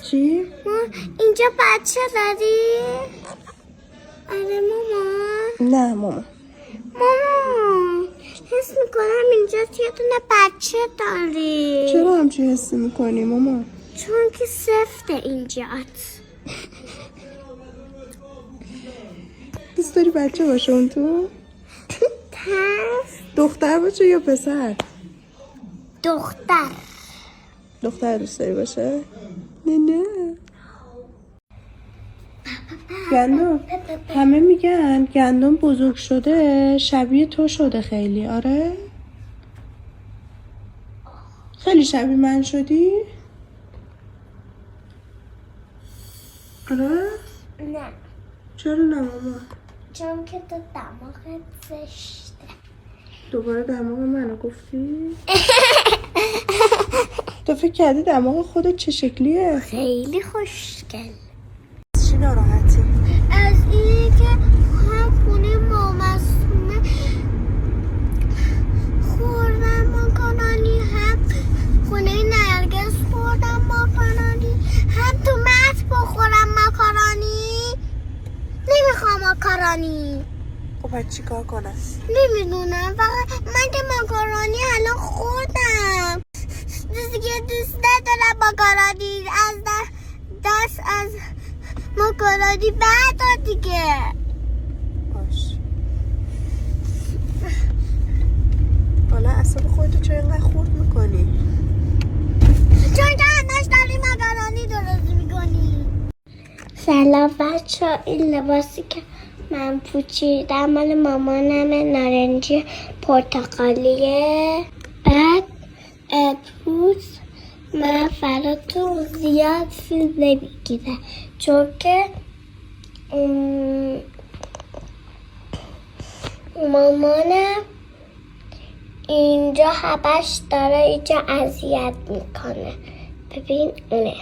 چی؟ اینجا بچه داری؟ آره مامان. نه مامان. مامان حس میکنم اینجا یه دونه بچه داری. چرا همچی حسی میکنی مامان؟ چون که سفته اینجات. دوست داری بچه باشه اون تو؟ دختر باشه یا پسر؟ دختر. دختر دوست داری باشه؟ نه گندم همه میگن گندم بزرگ شده شبیه تو شده خیلی. آره؟ خیلی شبیه من شدی؟ آره؟ نه چرا نه ماما؟ چون که تو دماغت زشته. دوباره دماغ منو گفتی؟ تو فکر کردی دماغ خودت چه شکلیه؟ خیلی خوشگل. چی ناراحتی؟ از اینه که هم خونه مامسومه خوردم ماکارونی، هم خونه نرگس خوردم ماکارونی، هم تو مت بخورم ماکارونی. نمیخوام ماکارونی. خب باید چی کار کنم؟ نمیدونم، فقط من که ماکارونی الان خوردم دیگه دوست ندارم ماکارونی. از دست از ماکارونی بعد دیگه. باش. حالا اصلا خودتو چرا اینقدر خورد میکنی؟ چون که همش داری ماکارونی درست میکنی. سلام بچه، این لباسی که من پوشیدم مال مامانم، نارنجی پرتقالیه. بعد امروز من فراتون زیاد فیلم نمیگیرم چون که مامانم اینجا همش داره اینجا اذیت میکنه. ببین اونه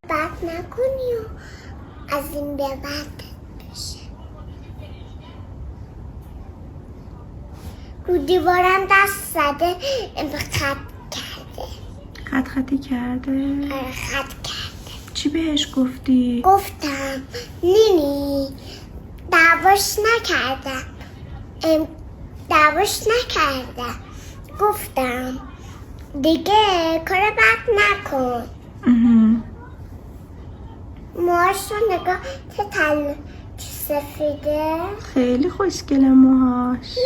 بد نکنی و از این به بعد بشه. رو دیوارم دست زده خط کرده. خطی کرده؟ آره خط کرده. چی بهش گفتی؟ گفتم نینی دعواش نکردم. گفتم دیگه کار بد نکن. موهاش رو نگاه چه سفیده. خیلی خوشگله موهاش.